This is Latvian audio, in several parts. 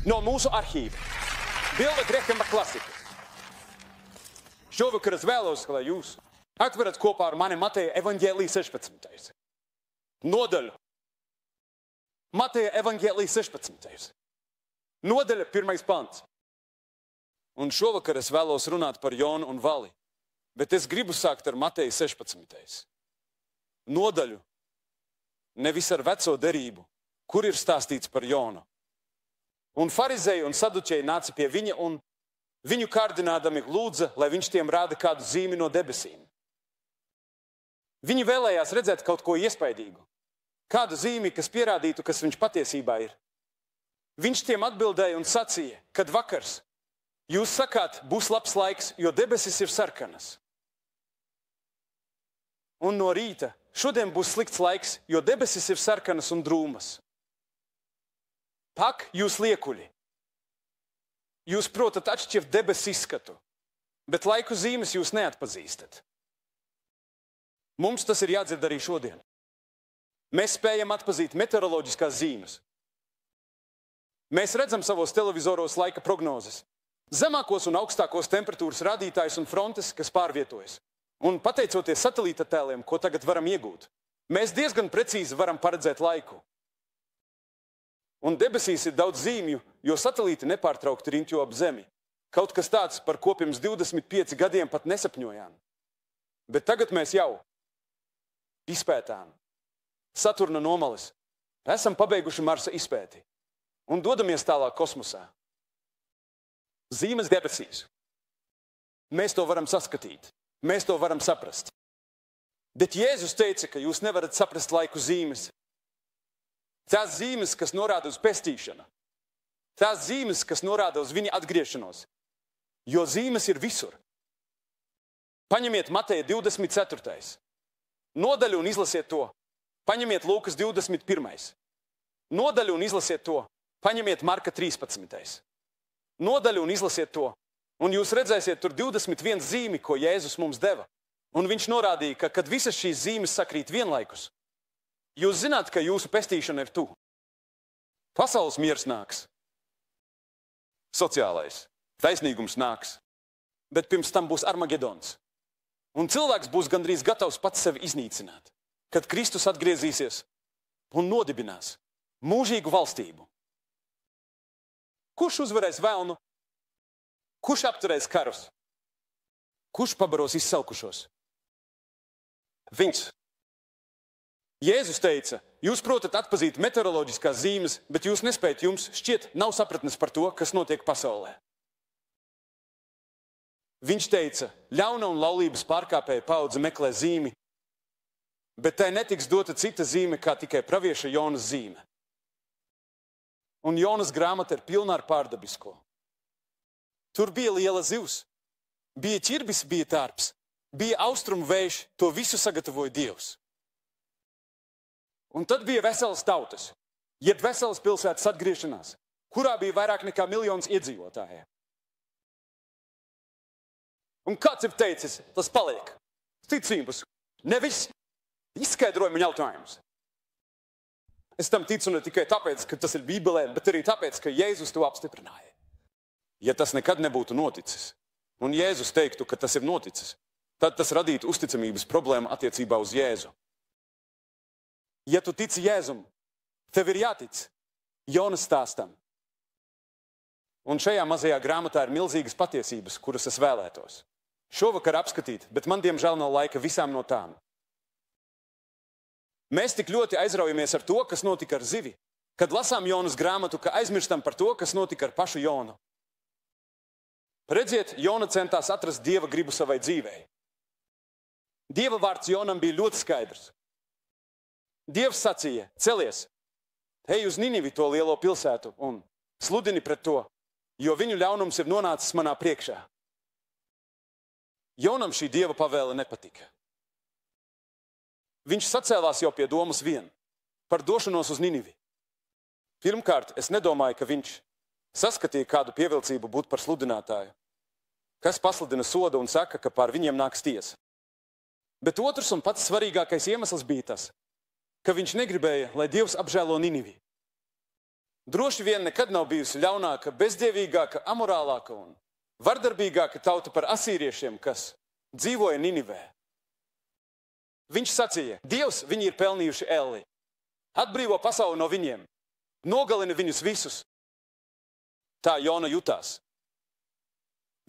no mūsu arhīva. Bilde Grehema klasika. Šovakar es vēlos, lai jūs atverat kopā ar mani Mateja evaņģēlija 16. nodaļu. Mateja evaņģēlija 16. nodaļa 1. pants. Un šovakar es vēlos runāt par Jonu un Vali, bet es gribu sākt ar Mateja 16. nodaļu, nevis ar veco derību, kur ir stāstīts par Jonu. Un farizēji un saduķēji nāca pie viņa un viņu kārdinādami lūdza, lai viņš tiem rāda kādu zīmi no debesīm. Viņi vēlējās redzēt kaut ko iespaidīgu, kādu zīmi, kas pierādītu, kas viņš patiesībā ir. Viņš tiem atbildēja un sacīja, kad vakars, jūs sakāt, būs labs laiks, jo debesis ir sarkanas. Un no rīta, šodien būs slikts laiks, jo debesis ir sarkanas un drūmas. Pak, jūs liekuļi! Jūs protat atšķirt debesu izskatu, bet laiku zīmes jūs neatpazīstat. Mums tas ir jādzird arī šodien. Mēs spējam atpazīt meteoroloģiskās zīmes. Mēs redzam savos televizoros laika prognozes, zemākos un augstākos temperatūras rādītājus un frontes, kas pārvietojas. Un pateicoties satelīta tēliem, ko tagad varam iegūt, mēs diezgan precīzi varam paredzēt laiku. Un debesīs ir daudz zīmju, jo satelīti nepārtraukti riņķo ap Zemi. Kaut kas tāds, par ko pirms 25 gadiem pat nesapņojām. Bet tagad mēs jau izpētām Saturna nomales, esam pabeiguši Marsa izpēti un dodamies tālāk kosmosā. Zīmes debesīs. Mēs to varam saskatīt, mēs to varam saprast. Bet Jēzus teica, ka jūs nevarat saprast laiku zīmes. Tās zīmes, kas norāda uz pestīšanu. Tās zīmes, kas norāda uz viņa atgriešanos. Jo zīmes ir visur. Paņemiet Mateja 24. nodaļu un izlasiet to. Paņemiet Lūkas 21. nodaļu un izlasiet to. Paņemiet Marka 13. nodaļu un izlasiet to. Un jūs redzēsiet tur 21 zīmi, ko Jēzus mums deva. Un viņš norādīja, ka, kad visas šīs zīmes sakrīt vienlaikus, jūs zināt, ka jūsu pestīšana ir tuvu. Pasaules miers nāks. Sociālais. Taisnīgums nāks. Bet pirms tam būs Armagedons. Un cilvēks būs gandrīz gatavs pats sevi iznīcināt, kad Kristus atgriezīsies un nodibinās mūžīgu valstību. Kurš uzvarēs velnu? Kurš apturēs karus? Kurš pabaros izsalkušos? Viņš. Jēzus teica, jūs protat atpazīt meteoroloģiskās zīmes, bet jūs nespējat, jums šķiet nav sapratnes par to, kas notiek pasaulē. Viņš teica, ļauna un laulības pārkāpēja paudze meklē zīmi, bet tai netiks dota cita zīme, kā tikai pravieša Jonas zīme. Un Jonas grāmata ir pilna ar pārdabisko. Tur bija liela zivs, bija ķirbis, bija tārps, bija austrumu vējš, to visu sagatavoja Dievs. Un tad bija veselas tautas, jeb veselas pilsētas atgriešanās, kurā bija vairāk nekā 1 miljons iedzīvotāju. Un kāds ir teicis, tas paliek. Ticības, nevis izskaidrojuma jautājums. Es tam ticu ne tikai tāpēc, ka tas ir Bībelē, bet arī tāpēc, ka Jēzus to apstiprināja. Ja tas nekad nebūtu noticis, un Jēzus teiktu, ka tas ir noticis, tad tas radītu uzticamības problēmu attiecībā uz Jēzu. Ja tu tici Jēzum, tev ir jātic Jonas stāstam. Un šajā mazajā grāmatā ir milzīgas patiesības, kuras es vēlētos šovakar apskatīt, bet man diemžēl nav laika visām no tām. Mēs tik ļoti aizraujamies ar to, kas notika ar zivi, kad lasām Jonas grāmatu, ka aizmirstam par to, kas notika ar pašu Jonu. Redziet, Jona centās atrast Dieva gribu savai dzīvei. Dieva vārds Jonam bija ļoti skaidrs. Dievs sacīja, celies, ej uz Ninivi, to lielo pilsētu, un sludini pret to, jo viņu ļaunums ir nonācis manā priekšā. Jonam šī Dieva pavēle nepatika. Viņš sacēlās jau pie domas vien par došanos uz Ninivi. Pirmkārt, es nedomāju, ka viņš saskatīja kādu pievilcību būt par sludinātāju, kas pasludina sodu un saka, ka pār viņiem nāks tiesa. Bet otrs un pats svarīgākais iemesls bija tas, ka viņš negribēja, lai Dievs apžēlo Ninivi. droši vien nekad nav bijusi ļaunāka, bezdievīgāka, amorālāka un vardarbīgāka tauta par asīriešiem, kas dzīvoja Ninivē. Viņš sacīja, Dievs, viņi ir pelnījuši elli. Atbrīvo pasauli no viņiem. Nogalina viņus visus. Tā Jona jutās.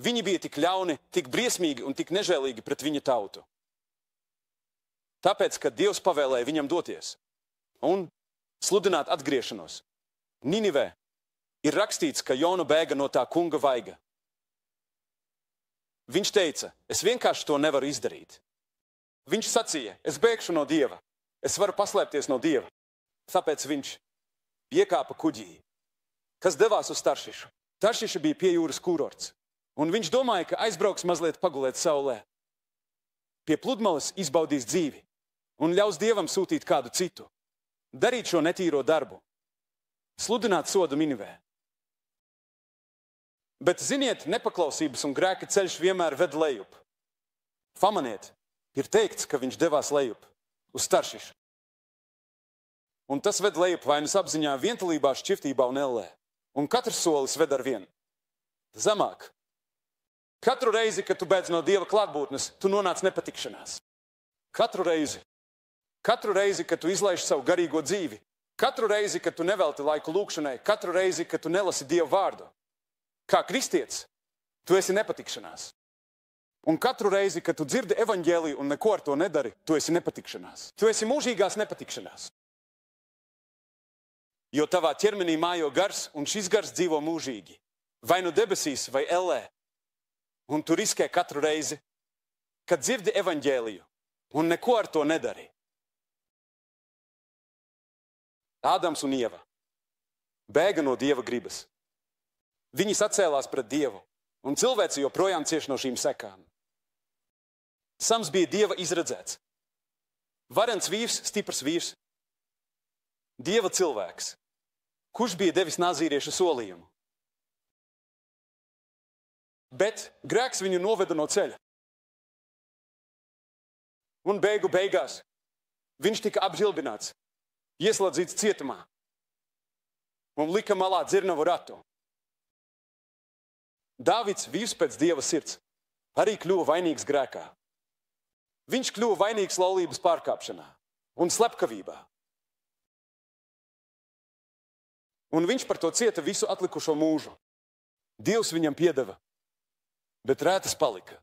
Viņi bija tik ļauni, tik briesmīgi un tik nežēlīgi pret viņa tautu. Tāpēc, kad Dievs pavēlēja viņam doties un sludināt atgriešanos. Ninivē ir rakstīts, ka Jona bēga no tā kunga vaiga. Viņš teica, es vienkārši to nevaru izdarīt. Viņš sacīja, es bēgšu no Dieva. Es varu paslēpties no Dieva. Tāpēc viņš iekāpa kuģī, kas devās uz Taršišu. Taršiša bija pie jūras kurorts. Un viņš domāja, ka aizbrauks mazliet pagulēt saulē. Pie pludmales izbaudīs dzīvi un ļaus Dievam sūtīt kādu citu. Darīt šo netīro darbu. Sludināt sodu Ninivē. Bet, ziniet, nepaklausības un grēka ceļš vienmēr ved lejup. Pamaniet, ir teikts, ka viņš devās lejup uz Taršišu. Un tas ved lejup vainas apziņā, vientulībā, šķiftībā un ellē. Un katrs solis ved ar vienu. Zemāk. Katru reizi, kad tu beidz no Dieva klātbūtnes, tu nonāc nepatikšanās. Katru reizi. Katru reizi, kad tu izlaiž savu garīgo dzīvi. Katru reizi, kad tu nevelti laiku lūkšanai. Katru reizi, kad tu nelasi Dieva vārdu. Kā kristietis, tu esi nepatikšanās. Un katru reizi, kad tu dzirdi evaņģēliju un neko ar to nedari, tu esi nepatikšanās. Tu esi mūžīgās nepatikšanās. Jo tavā ķermenī mājo gars, un šis gars dzīvo mūžīgi. Vai nu debesīs, vai ellē. Un tu riskē katru reizi, kad dzirdi evaņģēliju un neko ar to nedari. Ādams un Ieva bēga no Dieva gribas. Viņi sacēlās pret Dievu, un cilvēci joprojām cieš no šīm sekām. Sams bija Dieva izredzēts. Varens vīrs, stiprs vīrs. Dieva cilvēks. Kurš bija devis nazīrieša solījumu? Bet grēks viņu noveda no ceļa. Un beigās viņš tika apžilbināts, ieslodzīts cietumā un lika malā dzirnavu ratu. Dāvids, vīrs pēc Dieva sirds, arī kļuva vainīgs grēkā. Viņš kļuva vainīgs laulības pārkāpšanā un slepkavībā. Un viņš par to cieta visu atlikušo mūžu. Dievs viņam piedeva, bet rētas palika.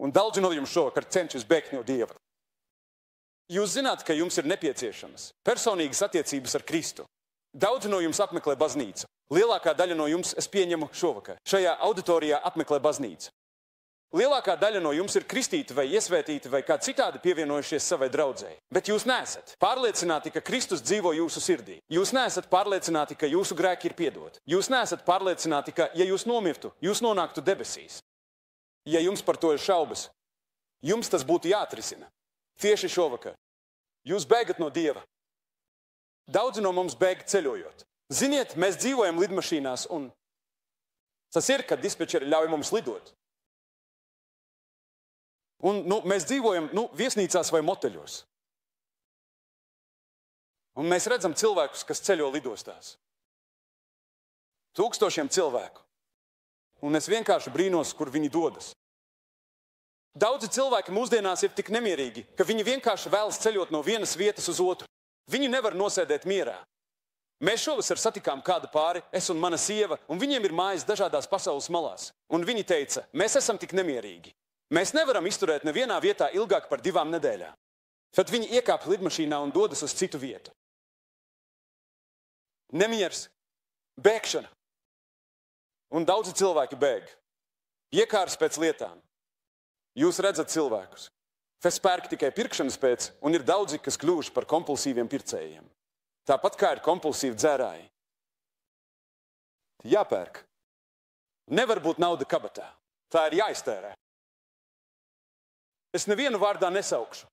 Un daudzi no jums šovakar cenšas bēgt no Dieva. Jūs zināt, ka jums ir nepieciešamas personīgas attiecības ar Kristu. Daudzi no jums apmeklē baznīcu. Lielākā daļa no jums, es pieņemu šovakar, šajā auditorijā apmeklē baznīcu. Lielākā daļa no jums ir kristīti vai iesvētīti vai kā citādi pievienojušies savai draudzēji. Bet jūs neesat pārliecināti, ka Kristus dzīvo jūsu sirdī. Jūs neesat pārliecināti, ka jūsu grēki ir piedoti. Jūs neesat pārliecināti, ka, ja jūs nomirtu, jūs nonāktu debesīs. Ja jums par to ir šaubas, jums tas būtu jāatrisina. Tieši šovakar. Jūs bēgat no Dieva. Daudzi no mums bēg ceļojot. Ziniet, mēs dzīvojam lidmašīnās un tas ir, kad dispečeri ļauj mums lidot. Un mēs dzīvojam viesnīcās vai moteļos. Un mēs redzam cilvēkus, kas ceļo lidostās. Tūkstošiem cilvēku. Un es vienkārši brīnos, kur viņi dodas. Daudzi cilvēki mūsdienās ir tik nemierīgi, ka viņi vienkārši vēlas ceļot no vienas vietas uz otru. Viņi nevar nosēdēt mierā. Mēs šovasar satikām kādu pāri, es un mana sieva, un viņiem ir mājas dažādās pasaules malās. Un viņi teica, mēs esam tik nemierīgi. Mēs nevaram izturēt nevienā vietā ilgāk par 2 nedēļām. Tad viņi iekāp lidmašīnā un dodas uz citu vietu. Nemieris, bēgšana. Un daudzi cilvēki bēg. Iekāras pēc lietām. Jūs redzat cilvēkus, kas pērk tikai pirkšanas pēc, un ir daudzi, kas kļuvuši par kompulsīviem pircējiem. Tāpat kā ir kompulsīvi dzērāji. Jāpērk. Nevar būt nauda kabatā. Tā ir jāiztērē. Es nevienu vārdā nesaukšu.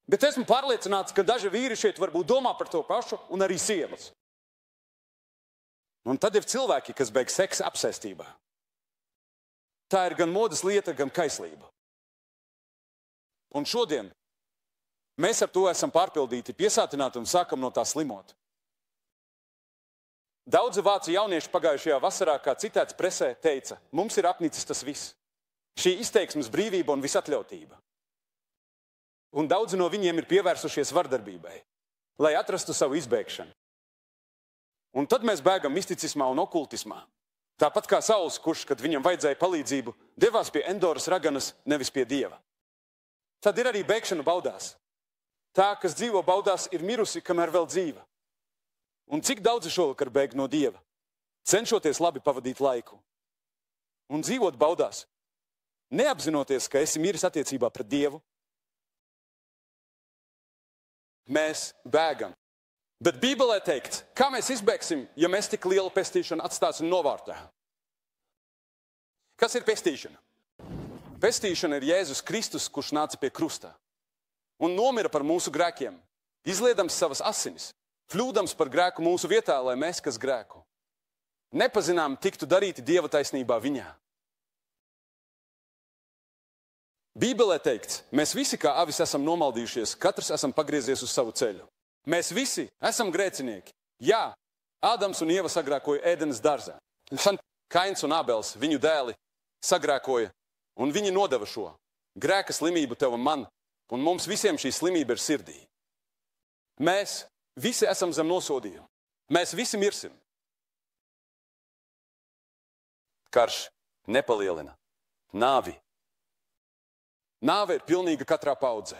Bet esmu pārliecināts, ka daži vīri šeit varbūt domā par to pašu, un arī sievas. Un tad ir cilvēki, kas beig seksa apsēstībā. Tā ir gan modas lieta, gan kaislība. Un šodien Mēs ar to esam pārpildīti, piesātināti un sākam no tā slimot. Daudzi vācu jaunieši pagājušajā vasarā, kā citēts presē, teica, mums ir apnicis tas viss. Šī izteiksmes brīvība un visatļautība. Un daudzi no viņiem ir pievērsušies vardarbībai, lai atrastu savu izbēgšanu. Un tad mēs bēgam misticismā un okultismā. Tāpat kā Sauls, kurš, kad viņam vajadzēja palīdzību, devās pie Endoras raganas, nevis pie Dieva. Tad ir arī bēgšana baudās. Tā, kas dzīvo baudās, ir mirusi, kamēr vēl dzīva. Un cik daudzi šovakar bēg no Dieva, cenšoties labi pavadīt laiku. Un dzīvot baudās, neapzinoties, ka esi miris attiecībā pret Dievu. Mēs bēgam. Bet Bībelē teikts, kā mēs izbēgsim, ja mēs tik lielu pestīšanu atstāsim novārtā? Kas ir pestīšana? Pestīšana ir Jēzus Kristus, kurš nāca pie krusta un nomira par mūsu grēkiem, izliedams savas asinis, kļūdams par grēku mūsu vietā, lai mēs, kas grēku, nepazinām, tiktu darīti Dieva taisnībā viņā. Bībelē teikts, mēs visi kā avis esam nomaldījušies, katrs esam pagriezies uz savu ceļu. Mēs visi esam grēcinieki. Jā, Ādams un Ieva sagrēkoja Ēdenes dārzā. Kains un Ābels, viņu dēli, sagrēkoja, un viņi nodeva šo grēka slimību tev un man, un mums visiem šī slimība ir sirdī. Mēs visi esam zem nosodījuma. Mēs visi mirsim. Karš nepalielina nāvi. Nāve ir pilnīga katrā paudzē.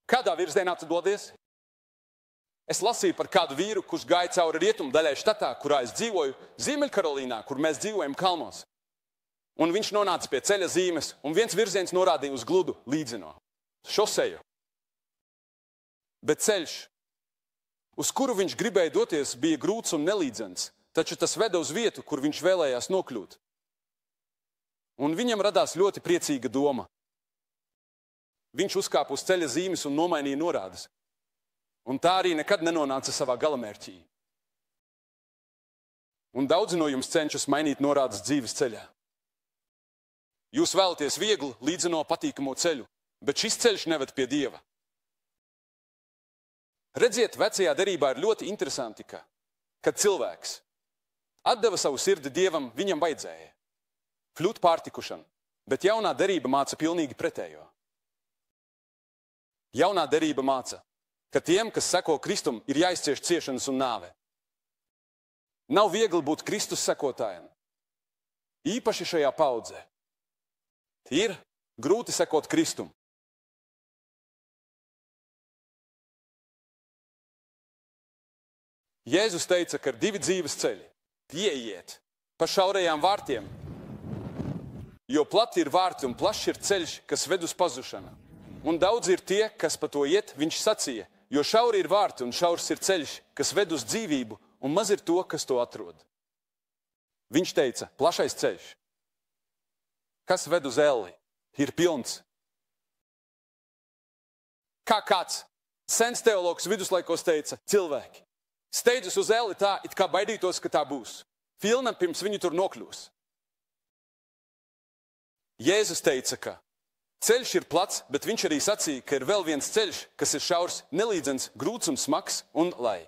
Kādā virzienā tu dodies? Es lasīju par kādu vīru, kurš gāja cauri rietumu daļai štatā, kurā es dzīvoju, Ziemeļkarolīnā, kur mēs dzīvojam kalnos. Un viņš nonāca pie ceļa zīmes, un viens virziens norādīja uz gludu līdzino šoseju. Bet ceļš, uz kuru viņš gribēja doties, bija grūts un nelīdzens, taču tas veda uz vietu, kur viņš vēlējās nokļūt. Un viņam radās ļoti priecīga doma. Viņš uzkāpa uz ceļa zīmes un nomainīja norādes. Un tā arī nekad nenonāca savā galamērķī. Un daudzi no jums cenšas mainīt norādes dzīves ceļā. Jūs vēlaties vieglu, līdzino patīkamo ceļu, bet šis ceļš neved pie Dieva. Redziet, vecajā derībā ir ļoti interesanti, kad cilvēks atdeva savu sirdi Dievam, viņam vajadzēja kļūt pārtikušam, bet jaunā derība māca pilnīgi pretējo. Jaunā derība māca, ka tiem, kas seko Kristum, ir jāizcieš ciešanas un nāve. Nav viegli būt Kristus sekotājiem. Īpaši šajā paudzē. Ir grūti sekot Kristum. Jēzus teica, ka ir divi dzīves ceļi. Ieiet pa šaurajām vārtiem, jo plati ir vārti un plašs ir ceļš, kas ved uz pazušanu. Un daudz ir tie, kas pa to iet, viņš sacīja, jo šauri ir vārti un šaurs ir ceļš, kas ved uz dzīvību, un maz ir to, kas to atrod. Viņš teica, plašais ceļš, kas ved uz elli, ir pilns. Kā kāds sens teologs viduslaikos teica, cilvēki steidzas uz elli tā, it kā baidītos, ka tā būs. Filna pirms viņi tur nokļūs. Jēzus teica, ka ceļš ir plats, bet viņš arī sacīja, ka ir vēl viens ceļš, kas ir šaurs, nelīdzens, grūts un smags, un lai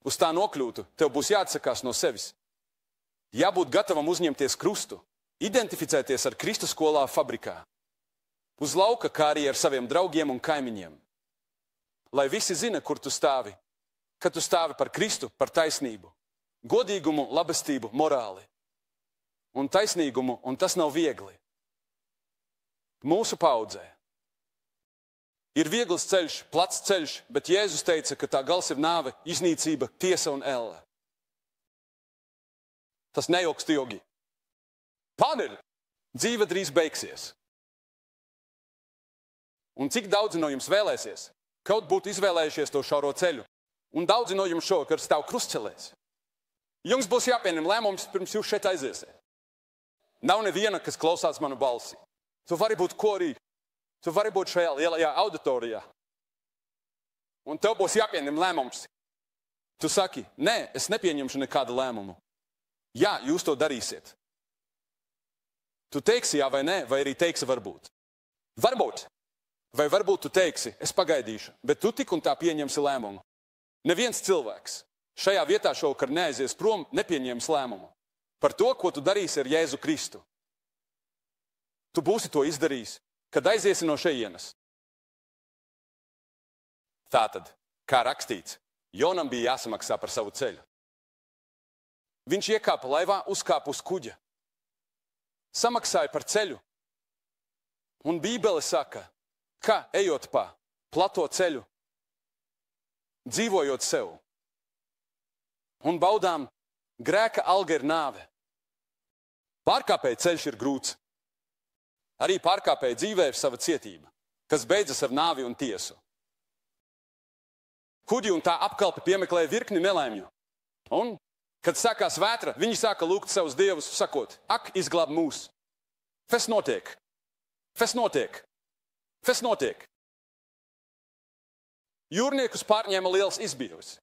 uz tā nokļūtu, tev būs jāatsakās no sevis. Jābūt gatavam uzņemties krustu, identificēties ar Kristus skolā fabrikā, uz lauka, kā arī ar saviem draugiem un kaimiņiem. Lai visi zina, kur tu stāvi, ka tu stāvi par Kristu, par taisnību, godīgumu, labestību, morāli un taisnīgumu, un tas nav viegli. Mūsu paudzē ir viegls ceļš, plats ceļš, bet Jēzus teica, ka tā gals ir nāve, iznīcība, tiesa un elle. Tas neilgst ilgi. Paneļ, dzīve drīz beigsies. Un cik daudzi no jums vēlēsies, kaut būtu izvēlējušies to šauro ceļu, un daudzi no jums šovakar stāv krustcelēs. Jums būs jāpieņem lēmums, pirms jūs šeit aiziesiet. Nav neviena, kas klausās manu balsi. Tu vari būt korī, tu vari būt šajā lielajā auditorijā. Un tev būs jāpieņem lēmums. Tu saki, nē, es nepieņemšu nekādu lēmumu. Jā, jūs to darīsiet. Tu teiksi jā vai nē, vai arī teiksi varbūt. Varbūt. Vai varbūt tu teiksi, es pagaidīšu, bet tu tik un tā pieņemsi lēmumu. Neviens cilvēks šajā vietā šovakar neaizies prom, nepieņems lēmumu par to, ko tu darīsi ar Jēzu Kristu. Tu būsi to izdarījis, kad aiziesi no šejienes. Tātad, kā rakstīts, Jonam bija jāsamaksā par savu ceļu. Viņš iekāpa laivā, uzkāpa uz kuģa. Samaksāja par ceļu. Un Bībele saka, ka ejot pa plato ceļu, dzīvojot sev un baudām, grēka alga ir nāve. Pārkāpēja ceļš ir grūts. Arī pārkāpēja dzīvē ir sava cietība, kas beidzas ar nāvi un tiesu. Kuģi un tā apkalpe piemeklēja virkni nelaimju. Un, kad sākās vētra, viņi sāka lūgt savus dievus, sakot, ak, izglāb mūs. Kas notiek? Kas notiek? Kas notiek? Jūrniekus pārņēma liels izbīrus,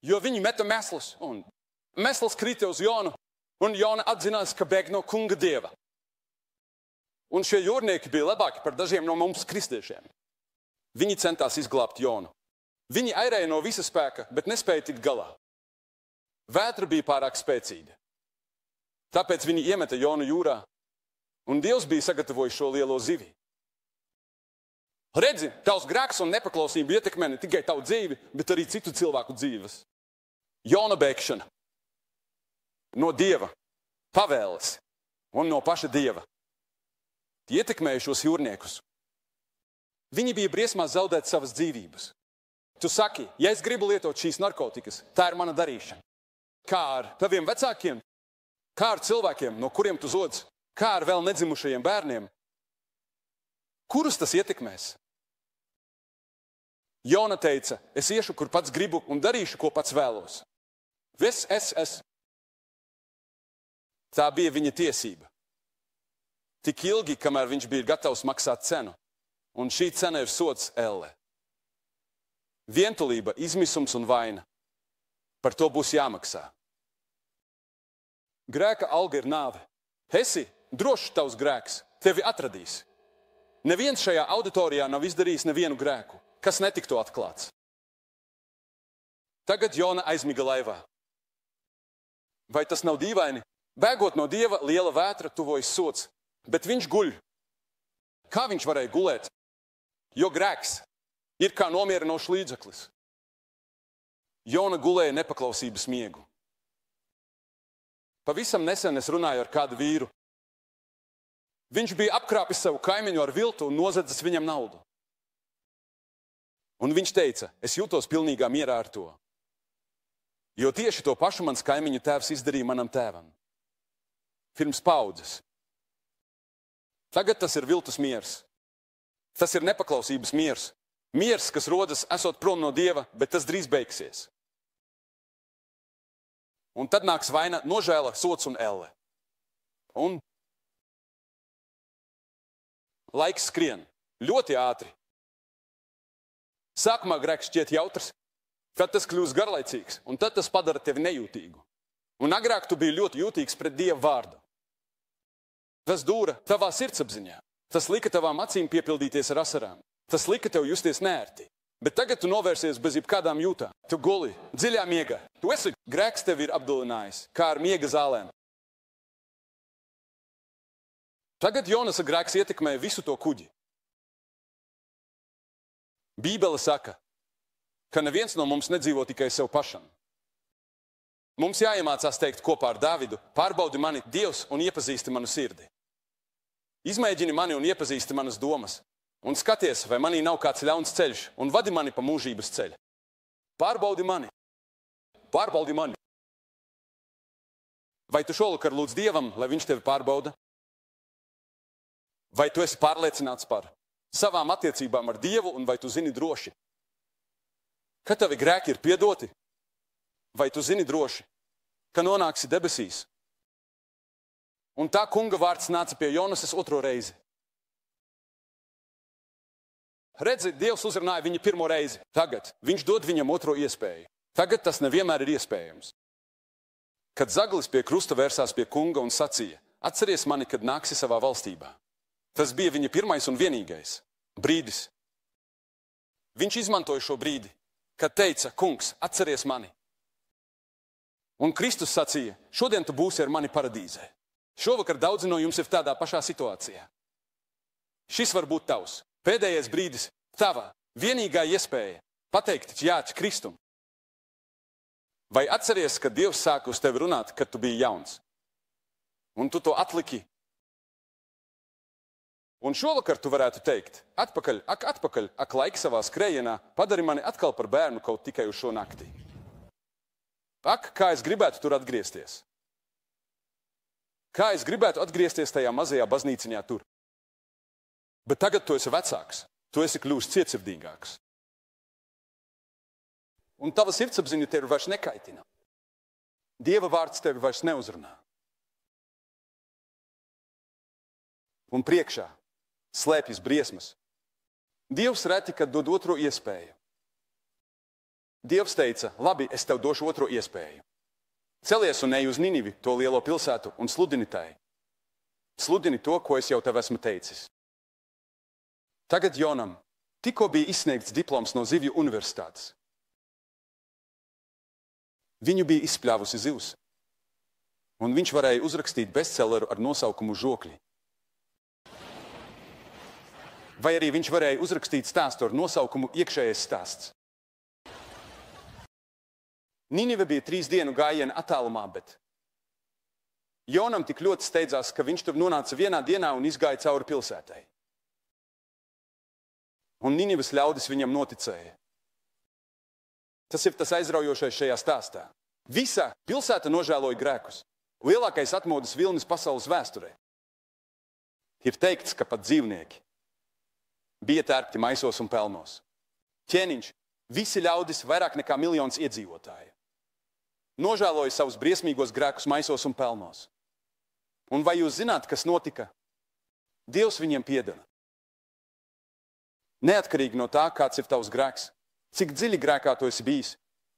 jo viņi meta meslus, un mesls krita uz Jonu, un Jona atzinās, ka bēg no kunga dieva. Un šie jūrnieki bija labāki par dažiem no mums kristiešiem. Viņi centās izglābt Jonu. Viņi airēja no visa spēka, bet nespēja tikt galā. Vētra bija pārāk spēcīga. Tāpēc viņi iemeta Jonu jūrā, un Dievs bija sagatavojis šo lielo zivi. Redzi, tavs grēks un nepaklausība ietekmē ne tikai tavu dzīvi, bet arī citu cilvēku dzīves. Jona bēgšana no Dieva, pavēles un no paša Dieva. Tie ietekmēja šos jūrniekus. Viņi bija briesmās zaudēt savas dzīvības. Tu saki, ja es gribu lietot šīs narkotikas, tā ir mana darīšana. Kā ar taviem vecākiem? Kā ar cilvēkiem, no kuriem tu zodz? Kā ar vēl nedzimušajiem bērniem? Kurus tas ietekmēs? Jona teica, es iešu, kur pats gribu un darīšu, ko pats vēlos. Es. Tā bija viņa tiesība. Tik ilgi, kamēr viņš bija gatavs maksāt cenu. Un šī cena ir sods elle. Vientulība, izmisums un vaina. Par to būs jāmaksā. Grēka alga ir nāve. Esi drošs tavs grēks, tevi atradīs. Neviens šajā auditorijā nav izdarījis nevienu grēku, kas netiktu atklāts. Tagad Jona aizmiga laivā. Vai tas nav dīvaini? Bēgot no Dieva, liela vētra, tuvojas sods, bet viņš guļ. Kā viņš varēja gulēt? Jo grēks ir kā nomierinošs līdzeklis. Jona gulēja nepaklausības miegu. Pavisam nesen es runāju ar kādu vīru. Viņš bija apkrāpis savu kaimiņu ar viltu un nozadzis viņam naudu. Un viņš teica, es jūtos pilnīgā mierā ar to. Jo tieši to pašu mans kaimiņu tēvs izdarīja manam tēvam. Pirms paudzes. Tagad tas ir viltus miers. Tas ir nepaklausības miers. Miers, kas rodas esot prom no Dieva, bet tas drīz beigsies. Un tad nāks vaina, nožēla, sots un elle. Un laiks skrien ļoti ātri. Sākumā grēks šķiet jautrs, tad tas kļūst garlaicīgs, un tad tas padara tevi nejūtīgu. Un agrāk tu biji ļoti jūtīgs pret Dieva vārdu. Tas dūra tavā sirdsapziņā. Tas lika tavām acīm piepildīties ar asarām. Tas lika tev justies neērti. Bet tagad tu novērsies bez jebkādām jūtām. Tu guli dziļā miegā. Tu esi grēks tevi ir apdulinājis, kā ar miega zālēm. Tagad Jonasa grēks ietekmēja visu to kuģi. Bībele saka, ka neviens no mums nedzīvo tikai sev pašam. Mums jāiemācās teikt kopā ar Dāvidu, pārbaudi mani, Dievs, un iepazīsti manu sirdi. Izmēģini mani un iepazīsti manas domas. Un skaties, vai manī nav kāds ļauns ceļš, un vadi mani pa mūžības ceļu. Pārbaudi mani. Pārbaudi mani. Vai tu šovakar lūdz Dievam, lai viņš tevi pārbauda? Vai tu esi pārliecināts par savām attiecībām ar Dievu, un vai tu zini droši, ka tavi grēki ir piedoti? Vai tu zini droši, ka nonāksi debesīs? Un tā kunga vārds nāca pie Jonasas otro reizi. Redzi, Dievs uzrunāja viņu pirmo reizi. Tagad viņš dod viņam otro iespēju. Tagad tas nevienmēr ir iespējams. Kad zaglis pie krusta vērsās pie kunga un sacīja, atceries mani, kad nāksi savā valstībā. Tas bija viņa pirmais un vienīgais brīdis, Viņš izmantoja šo brīdi, kad teica, kungs, atceries mani. Un Kristus sacīja, šodien tu būsi ar mani paradīzē. Šovakar daudzi no jums ir tādā pašā situācijā. Šis var būt tavs pēdējais brīdis, tava vienīgā iespēja pateikt jā Kristum. Vai atceries, ka Dievs sāka uz tevi runāt, kad tu biji jauns? Un tu to atliki. Un šovakar tu varētu teikt, atpakaļ, laiki savā skrējienā, padari mani atkal par bērnu kaut tikai uz šo nakti. Kā es gribētu tur atgriezties. Kā es gribētu atgriezties tajā mazajā baznīciņā tur. Bet tagad tu esi vecāks, tu esi kļūst cietsirdīgāks. Un tava sirdsapziņa tevi vairs nekaitina. Dieva vārds tevi vairs neuzrunā. Un priekšā slēpjas briesmas. Dievs reti, kad dod otro iespēju. Dievs teica, labi, es tev došu otro iespēju. Celies un ej uz Ninivi, to lielo pilsētu, un sludini tai. Sludini to, ko es jau tev esmu teicis. Tagad Jonam tikko bija izsniegts diploms no Zivju universitātes. Viņu bija izspļāvusi zivs, un viņš varēja uzrakstīt bestselleru ar nosaukumu Žokļi. Vai arī viņš varēja uzrakstīt stāstu ar nosaukumu Iekšējais stāsts. Ninive bija 3 dienu gājiena attālumā, bet Jonam tik ļoti steidzās, ka viņš tur nonāca vienā dienā un izgāja cauri pilsētai. Un Ninives ļaudis viņam noticēja. Tas ir tas aizraujošais šajā stāstā. Visa pilsēta nožēloja grēkus. Lielākais atmodas vilnis pasaules vēsturē. Ir teikts, ka pat dzīvnieki bija tērpti maisos un pelnos. Ķēniņš, visi ļaudis, vairāk nekā 1 miljons iedzīvotāju. Nožēloja savus briesmīgos grēkus maisos un pelnos. Un vai jūs zināt, kas notika? Dievs viņiem piedeva. Neatkarīgi no tā, kāds ir tavs grēks, cik dziļi grēkā tu esi bijis,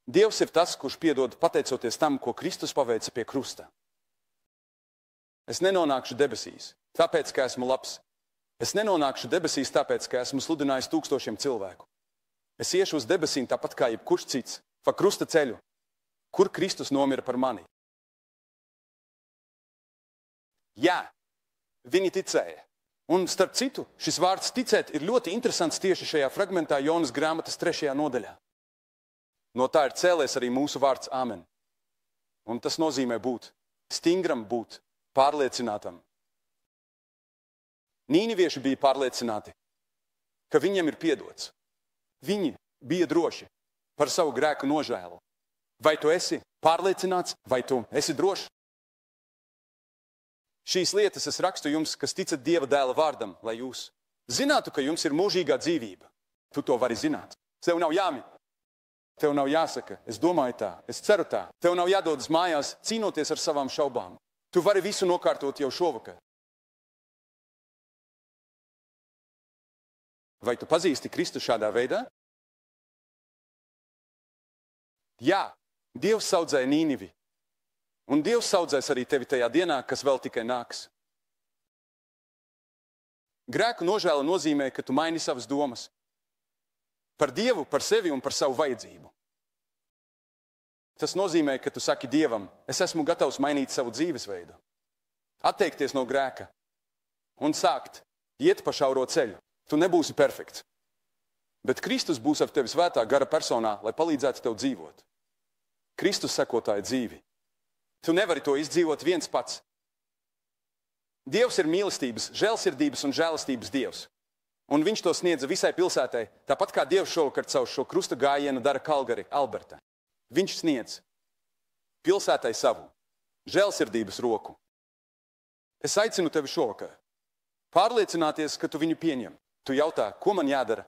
Dievs ir tas, kurš piedod pateicoties tam, ko Kristus paveica pie krusta. Es nenonākšu debesīs, tāpēc, ka esmu labs. Es nenonākšu debesīs, tāpēc, ka esmu sludinājis 1000 cilvēku. Es iešu uz debesīm tāpat kā jebkurš cits, pa krusta ceļu, kur Kristus nomira par mani. Jā, viņi ticēja. Un starp citu, šis vārds ticēt ir ļoti interesants tieši šajā fragmentā Jonas grāmatas 3. nodaļā. No tā ir cēlies arī mūsu vārds Āmen. Un tas nozīmē būt stingram, būt pārliecinātam. Nīnivieši bija pārliecināti, ka viņiem ir piedots. Viņi bija droši par savu grēku nožēlu. Vai tu esi pārliecināts, vai tu esi drošs? Šīs lietas es rakstu jums, kas ticat Dieva dēla vārdam, lai jūs zinātu, ka jums ir mūžīgā dzīvība. Tu to vari zināt. Tev nav jāmin. Tev nav jāsaka, es domāju tā, es ceru tā. Tev nav jādodas mājās cīnoties ar savām šaubām. Tu vari visu nokārtot jau šovakar. Vai tu pazīsti Kristu šādā veidā? Jā, Dievs saudzēja Nīnivi. Un Dievs saudzēs arī tevi tajā dienā, kas vēl tikai nāks. Grēku nožēla nozīmē, ka tu maini savas domas. Par Dievu, par sevi un par savu vajadzību. Tas nozīmē, ka tu saki Dievam, es esmu gatavs mainīt savu dzīvesveidu. Atteikties no grēka. Un sākt iet pa šauro ceļu. Tu nebūsi perfekts. Bet Kristus būs ar tevi svētā gara personā, lai palīdzētu tev dzīvot. Kristus sekotāja dzīvi. Tu nevari to izdzīvot viens pats. Dievs ir mīlestības, žēlsirdības un žēlastības Dievs. Un viņš to sniedza visai pilsētai, tāpat kā Dievs šovakar caur šo krusta gājienu dara Kalgari, Alberta. Viņš sniedz pilsētai savu žēlsirdības roku. Es aicinu tevi šovakar pārliecināties, ka tu viņu pieņem. Tu jautā, ko man jādara?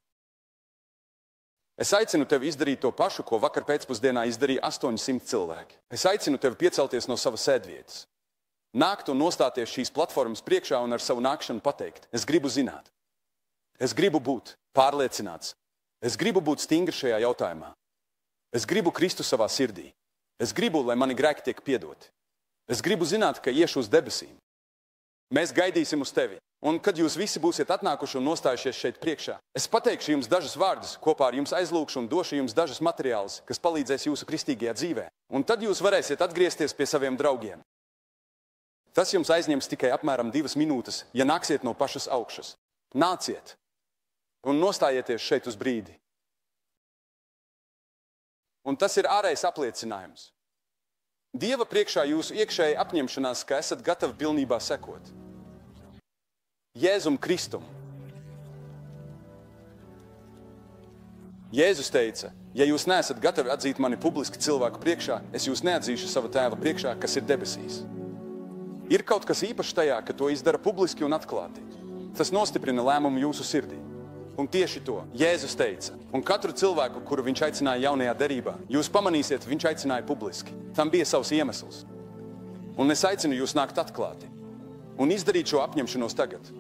Es aicinu tevi izdarīt to pašu, ko vakar pēcpusdienā izdarīja 800 cilvēki. Es aicinu tevi piecelties no savas sēdvietas. Nākt un nostāties šīs platformas priekšā un ar savu nākšanu pateikt. Es gribu zināt. Es gribu būt pārliecināts. Es gribu būt stingri šajā jautājumā. Es gribu Kristu savā sirdī. Es gribu, lai mani grēki tiek piedoti. Es gribu zināt, ka iešu uz debesīm. Mēs gaidīsim uz tevi. Un kad jūs visi būsiet atnākuši un nostājušies šeit priekšā, es pateikšu jums dažus vārdus, kopā ar jums aizlūkšu un došu jums dažus materiālus, kas palīdzēs jūsu kristīgajā dzīvē. Un tad jūs varēsiet atgriezties pie saviem draugiem. Tas jums aizņems tikai apmēram 2 minūtes, ja nāksiet no pašas augšas. Nāciet un nostājieties šeit uz brīdi. Un tas ir ārējs apliecinājums. Dieva priekšā jūsu iekšēja apņemšanās, ka esat gatavi pilnībā sekot Jēzum Kristum. Jēzus teica, ja jūs neesat gatavi atzīt mani publiski cilvēku priekšā, es jūs neatzīšu sava tēva priekšā, kas ir debesīs. Ir kaut kas īpašs tajā, ka to izdara publiski un atklāti. Tas nostiprina lēmumu jūsu sirdī. Un tieši to Jēzus teica. Un katru cilvēku, kuru viņš aicināja jaunajā derībā, jūs pamanīsiet, viņš aicināja publiski. Tam bija savs iemesls. Un es aicinu jūs nākt atklāti un izdarīt šo apņemšanos tagad.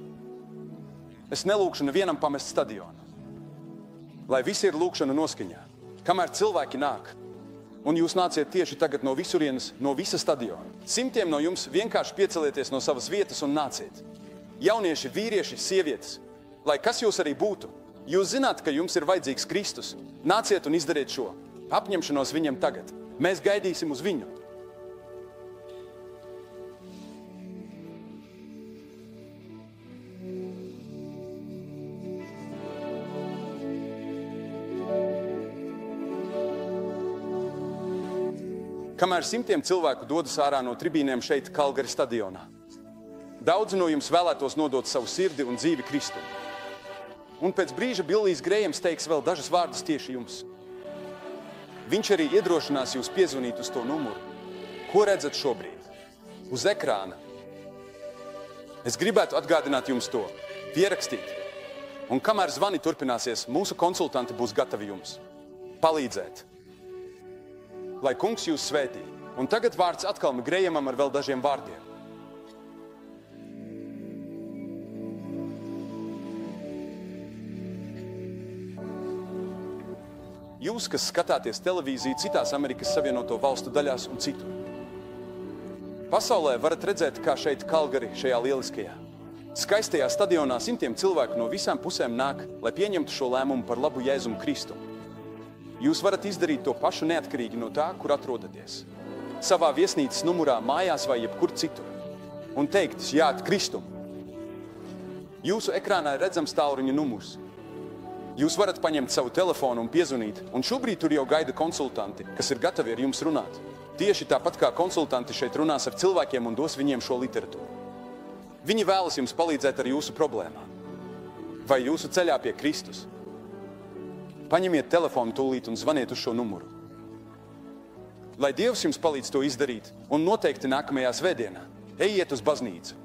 Es nelūkšu nevienam pamest stadionu. Lai visi ir lūkšana noskaņā. Kamēr cilvēki nāk, un jūs nāciet tieši tagad no visurienes, no visa stadiona. Simtiem no jums vienkārši piecelieties no savas vietas un nāciet. Jaunieši, vīrieši, sievietes, lai kas jūs arī būtu, jūs zināt, ka jums ir vajadzīgs Kristus. Nāciet un izdariet šo apņemšanos viņam tagad. Mēs gaidīsim uz viņu. Kamēr simtiem cilvēku dodas ārā no tribīnēm šeit Kalgari stadionā, daudzi no jums vēlētos nodot savu sirdi un dzīvi Kristum. Un pēc brīža Billijs Grējams teiks vēl dažus vārdus tieši jums. Viņš arī iedrošinās jūs piezvanīt uz to numuru. Ko redzat šobrīd? Uz ekrāna. Es gribētu atgādināt jums to, pierakstīt. Un kamēr zvani turpināsies, mūsu konsultanti būs gatavi jums palīdzēt. Lai kungs jūs svētī. Un tagad vārds atkal Grējamam ar vēl dažiem vārdiem. Jūs, kas skatāties televīziju citās Amerikas Savienoto Valstu daļās un citur. Pasaulē varat redzēt, kā šeit Kalgari, šajā lieliskajā, skaistajā stadionā simtiem cilvēku no visām pusēm nāk, lai pieņemtu šo lēmumu par labu Jēzum Kristum. Jūs varat izdarīt to pašu neatkarīgi no tā, kur atrodaties. Savā viesnīcas numurā, mājās vai jebkur citur. Un teikt, jā, Kristum. Jūsu ekrānā ir redzams tālruņa numurs. Jūs varat paņemt savu telefonu un piezvanīt, un šobrīd tur jau gaida konsultanti, kas ir gatavi ar jums runāt. Tieši tāpat kā konsultanti šeit runās ar cilvēkiem un dos viņiem šo literatūru. Viņi vēlas jums palīdzēt ar jūsu problēmām. Vai jūsu ceļā pie Kristus. Paņemiet telefonu tūlīt un zvaniet uz šo numuru. Lai Dievs jums palīdz to izdarīt, un noteikti nākamajā svētdienā, ejiet uz baznīcu.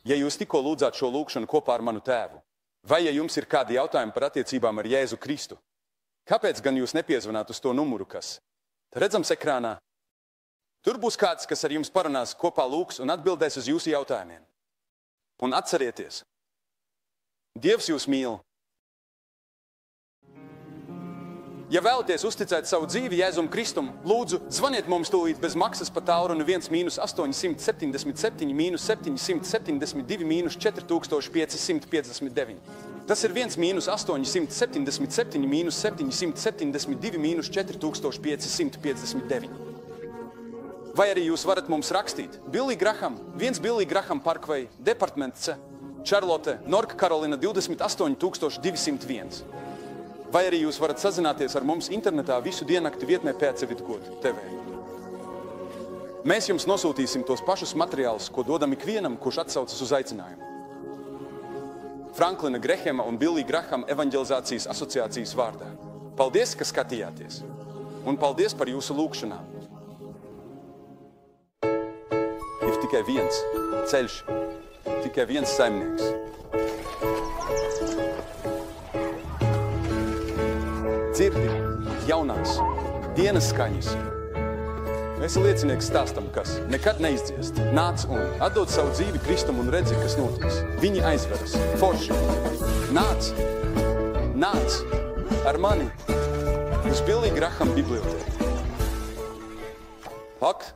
Ja jūs tikko lūdzāt šo lūkšanu kopā ar manu tēvu, vai ja jums ir kādi jautājumi par attiecībām ar Jēzu Kristu, kāpēc gan jūs nepiezvanāt uz to numuru, kas redzams ekrānā? Tur būs kāds, kas ar jums parunās, kopā lūgs un atbildēs uz jūsu jautājumiem. Un atcerieties, Dievs jūs mīl. Ja vēlaties uzticēt savu dzīvi Jēzum Kristum, lūdzu, zvaniet mums tūlīt bez maksas pa tālruni 1-877 -772 -4559. Tas ir 1-877 -772 -4559. Vai arī jūs varat mums rakstīt Billy Graham, 1 Billy Graham Parkway, Department C, Charlotte, North Carolina 28201. Vai arī jūs varat sazināties ar mums internetā visu diennakti vietnē PCVidGod TV. Mēs jums nosūtīsim tos pašus materiālus, ko dodam ikvienam, kurš atsaucas uz aicinājumu. Franklina Grehema un Billy Graham evanģelizācijas asociācijas vārdā. Paldies, ka skatījāties! Un paldies par jūsu lūkšanām! Ir tikai viens ceļš, tikai viens saimnieks. Dzirdi jaunās dienas skaņas. Esi liecinieks stāstam, kas nekad neizdziest. Nāc un atdod savu dzīvi Kristum un redzi, kas notiks. Viņi aizveras. Forši. Nāc ar mani uz Billy Graham bibliotēku. Ak,